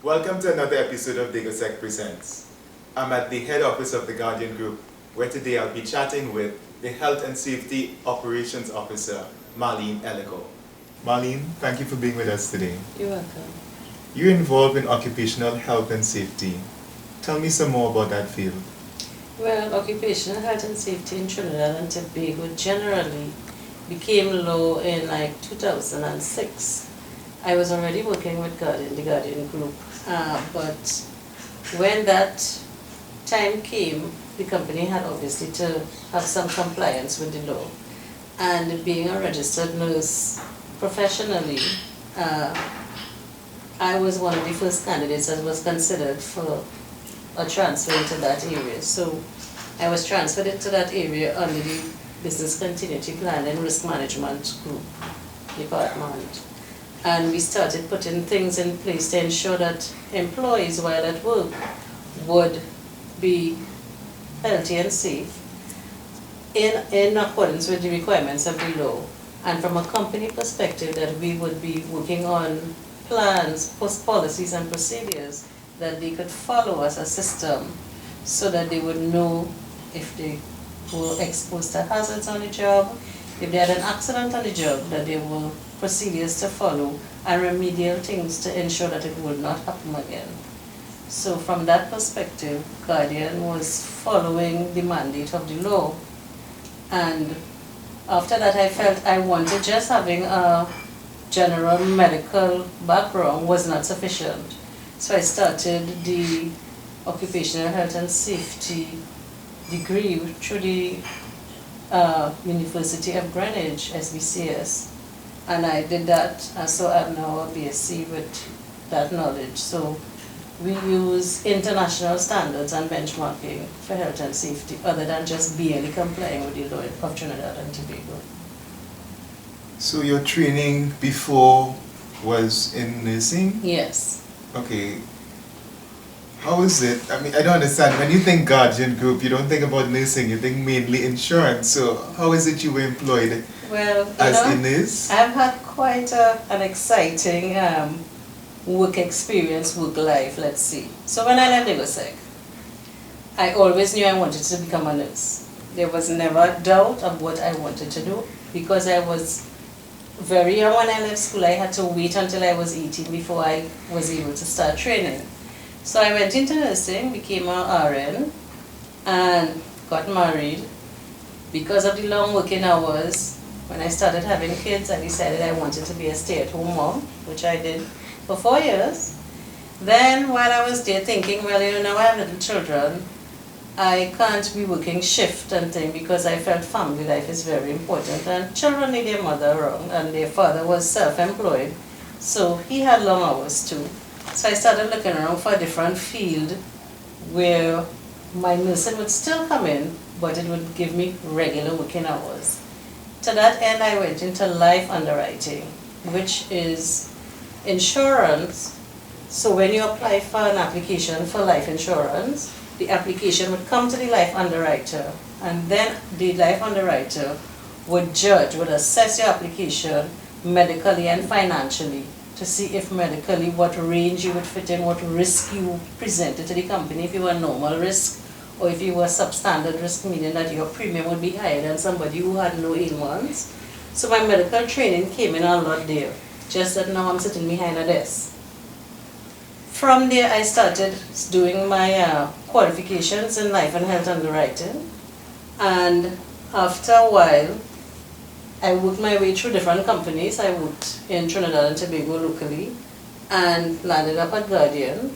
Welcome to another episode of Digosec Presents. I'm at the head office of the Guardian Group, where today I'll be chatting with the Health and Safety Operations Officer, Marlene Eligon. Marlene, thank you for being with us today. You're welcome. You're involved in occupational health and safety. Tell me some more about that field. Well, occupational health and safety in Trinidad and Tobago generally became law in like 2006. I was already working with the Guardian Group, but when that time came, the company had obviously to have some compliance with the law. And being a registered nurse professionally, I was one of the first candidates that was considered for a transfer into that area. So I was transferred into that area under the Business Continuity Plan and Risk Management Group department. And we started putting things in place to ensure that employees while at work would be healthy and safe in accordance with the requirements of the law. And from a company perspective, that we would be working on plans, policies and procedures that they could follow as a system so that they would know if they were exposed to hazards on the job, if they had an accident on the job, that there were procedures to follow and remedial things to ensure that it would not happen again. So from that perspective, Guardian was following the mandate of the law. And after that I felt I wanted just having a general medical background was not sufficient. So I started the Occupational Health and Safety degree through the University of Greenwich, SBCS. And I did that, so I'm now a BSc with that knowledge. So we use international standards and benchmarking for health and safety, other than just barely complying with the law of Trinidad and Tobago. So your training before was in nursing? Yes. Okay. How is it? I mean, I don't understand. When you think Guardian Group, you don't think about nursing, you think mainly insurance. So how is it you were employed as a nurse? I've had quite an exciting work experience, work life, let's see. So when I left Digosec, I always knew I wanted to become a nurse. There was never a doubt of what I wanted to do, because I was very young when I left school. I had to wait until I was 18 before I was able to start training. So I went into nursing, became an RN, and got married. Because of the long working hours, when I started having kids, I decided I wanted to be a stay-at-home mom, which I did for 4 years. Then while I was there thinking, well, now I have little children, I can't be working shift and thing, because I felt family life is very important, and children need their mother around, and their father was self-employed, so he had long hours too. So I started looking around for a different field where my nursing would still come in, but it would give me regular working hours. To that end, I went into life underwriting, which is insurance. So when you apply for an application for life insurance, the application would come to the life underwriter, and then the life underwriter would judge, would assess your application medically and financially to see if medically what range you would fit in, what risk you presented to the company, if you were normal risk or if you were substandard risk, meaning that your premium would be higher than somebody who had no ailments. So my medical training came in a lot there, just that now I'm sitting behind a desk. From there I started doing my qualifications in life and health underwriting, and after a while I worked my way through different companies. I worked in Trinidad and Tobago locally and landed up at Guardian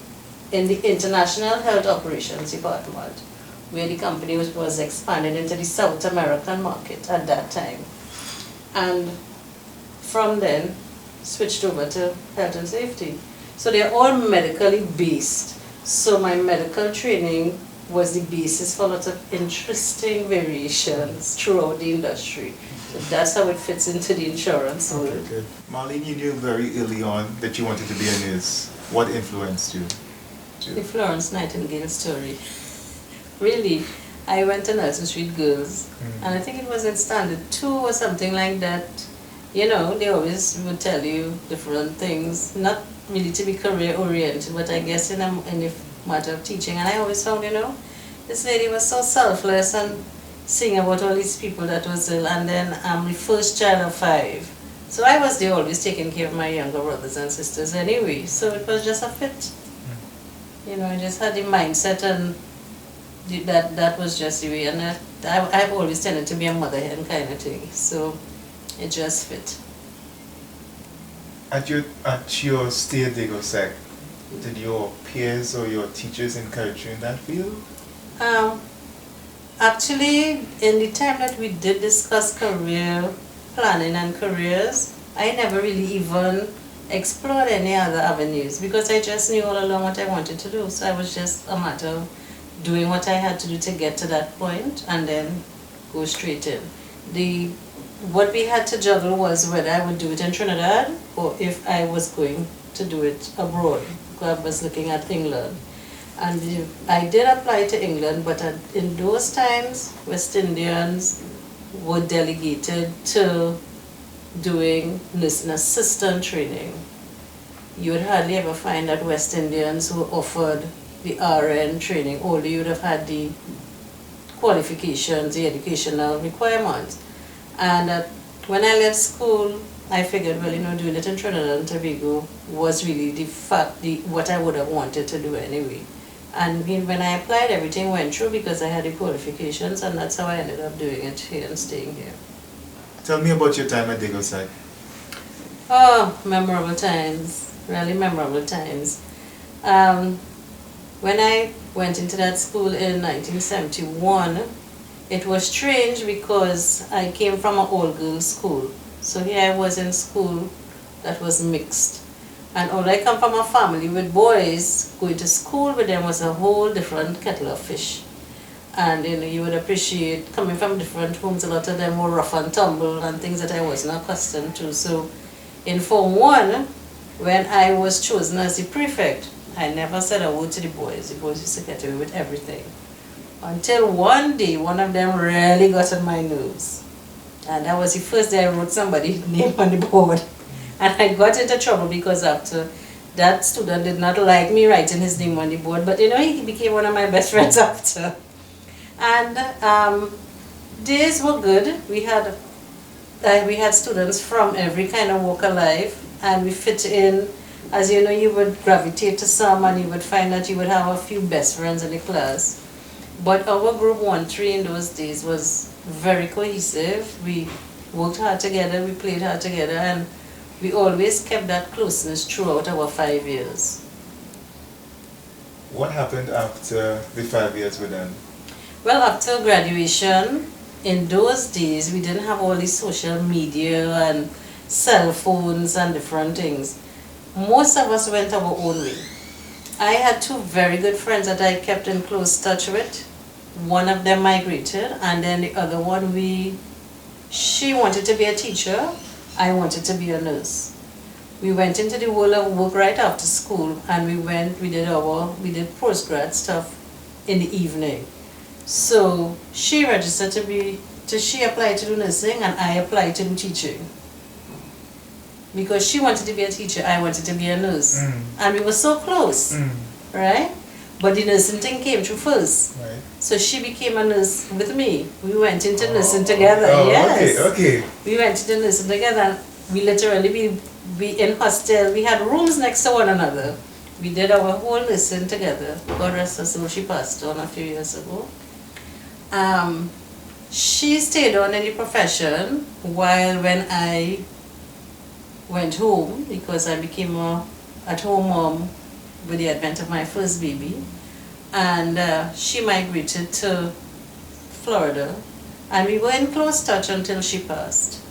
in the International Health Operations Department, where the company was expanding into the South American market at that time. And from then, switched over to health and safety. So they're all medically based. So my medical training was the basis for lots of interesting variations throughout the industry. So that's how it fits into the insurance world. Okay, good. Marlene, you knew very early on that you wanted to be a nurse. What influenced you? The Florence Nightingale story. Really, I went to Nelson Street Girls, and I think it was in Standard 2 or something like that. They always would tell you different things, not really to be career oriented, but I guess in the matter of teaching, and I always found, this lady was so selfless and seeing about all these people that was ill, and then I'm the first child of 5. So I was there always taking care of my younger brothers and sisters anyway, so it was just a fit. I just had the mindset, and that was just the way, and I've always tended to be a mother hen kind of thing, so it just fit. At your stay at DegoSec, did your peers or your teachers encourage you in that field? Actually, in the time that we did discuss career planning and careers, I never really even explored any other avenues because I just knew all along what I wanted to do. So I was just a matter of doing what I had to do to get to that point and then go straight in. What we had to juggle was whether I would do it in Trinidad or if I was going to do it abroad. I was looking at England. And I did apply to England, but in those times, West Indians were delegated to doing nursing assistant training. You would hardly ever find that West Indians who offered the RN training, although you would have had the qualifications, the educational requirements. And when I left school, I figured, doing it in Trinidad and Tobago was really what I would have wanted to do anyway. And when I applied, everything went through because I had the qualifications, and that's how I ended up doing it here and staying here. Tell me about your time at DegoSec. Oh, memorable times, really memorable times. When I went into that school in 1971, it was strange because I came from an all-girls school. So here I was in school that was mixed. And although I come from a family with boys, going to school with them was a whole different kettle of fish. And you would appreciate coming from different homes, a lot of them were rough and tumble and things that I wasn't accustomed to. So in Form 1, when I was chosen as the prefect, I never said a word to the boys. The boys used to get away with everything. Until one day, one of them really got on my nerves. And that was the first day I wrote somebody's name on the board. And I got into trouble because after that student did not like me writing his name on the board, but he became one of my best friends after. And days were good. We had students from every kind of walk of life, and we fit in. As you would gravitate to some, and you would find that you would have a few best friends in the class. But our group 1-3 in those days was very cohesive. We worked hard together, we played hard together, and we always kept that closeness throughout our 5 years. What happened after the 5 years were done? Well, after graduation, in those days, we didn't have all this social media and cell phones and different things. Most of us went our own way. I had 2 very good friends that I kept in close touch with. One of them migrated, and then the other one, she wanted to be a teacher, I wanted to be a nurse. We went into the world of work right after school, and we did postgrad stuff in the evening. So she registered she applied to do nursing, and I applied to do teaching. Because she wanted to be a teacher, I wanted to be a nurse. And we were so close, right? But the nursing thing came through first. Right. So she became a nurse with me. We went into nursing together, yes. Okay. We went into nursing together, and we literally, we in hostel, we had rooms next to one another. We did our whole nursing together. God rest her soul, she passed on a few years ago. She stayed on in the profession while when I went home, because I became a at-home mom with the advent of my first baby, and she migrated to Florida, and we were in close touch until she passed,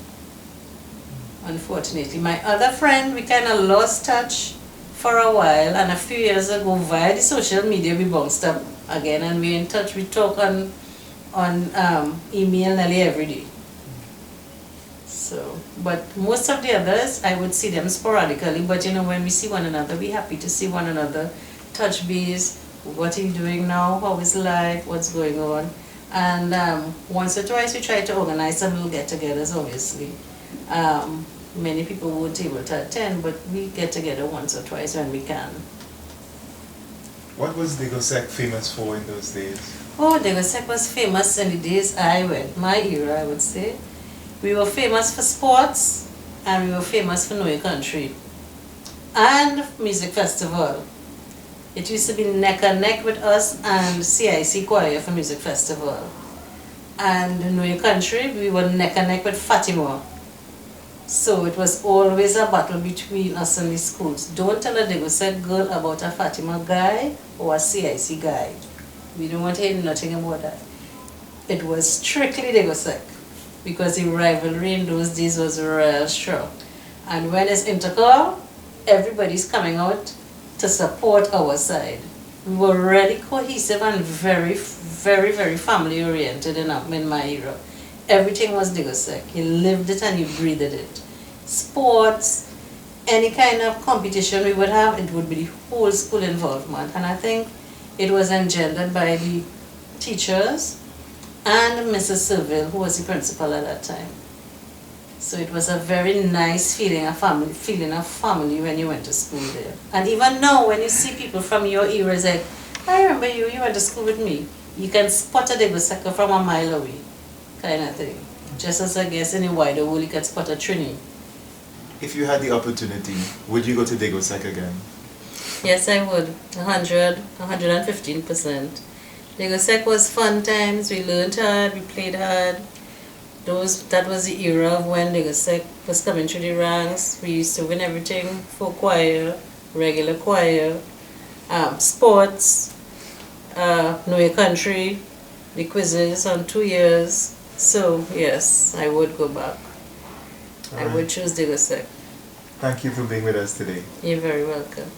unfortunately. My other friend, we kind of lost touch for a while, and a few years ago via the social media we bounced up again, and we're in touch. We talk on email nearly every day. So, but most of the others, I would see them sporadically, but when we see one another, we're happy to see one another, touch base, what are you doing now, how is life, what's going on. And once or twice we try to organize some little get-togethers, obviously. Many people weren't able to attend, but we get together once or twice when we can. What was Digosec famous for in those days? Oh, Digosec was famous in the days I went, my era, I would say. We were famous for sports, and we were famous for New Country and music festival. It used to be neck and neck with us and CIC Choir for music festival. And in New Country, we were neck and neck with Fatima. So it was always a battle between us and the schools. Don't tell a Digosec girl about a Fatima guy or a CIC guy. We don't want to hear nothing about that. It was strictly Digosec, because the rivalry in those days was real strong. And when it's intercall, everybody's coming out to support our side. We were really cohesive and very, very, very family oriented in my era. Everything was Digosec. You lived it and you breathed it. Sports, any kind of competition we would have, it would be the whole school involvement. And I think it was engendered by the teachers and Mrs. Seville, who was the principal at that time. So it was a very nice feeling of family when you went to school there. And even now, when you see people from your era, it's like, I remember you went to school with me. You can spot a Digosec from a mile away, kind of thing. Just as I guess in the wider world, you can spot a Trini. If you had the opportunity, would you go to Digosec again? Yes, I would. 115%. Digosec was fun times. We learned hard, we played hard. That was the era of when Digosec was coming through the ranks. We used to win everything for choir, regular choir, sports, New Country, the quizzes on 2 years. So yes, I would go back. I would choose Digosec. Thank you for being with us today. You're very welcome.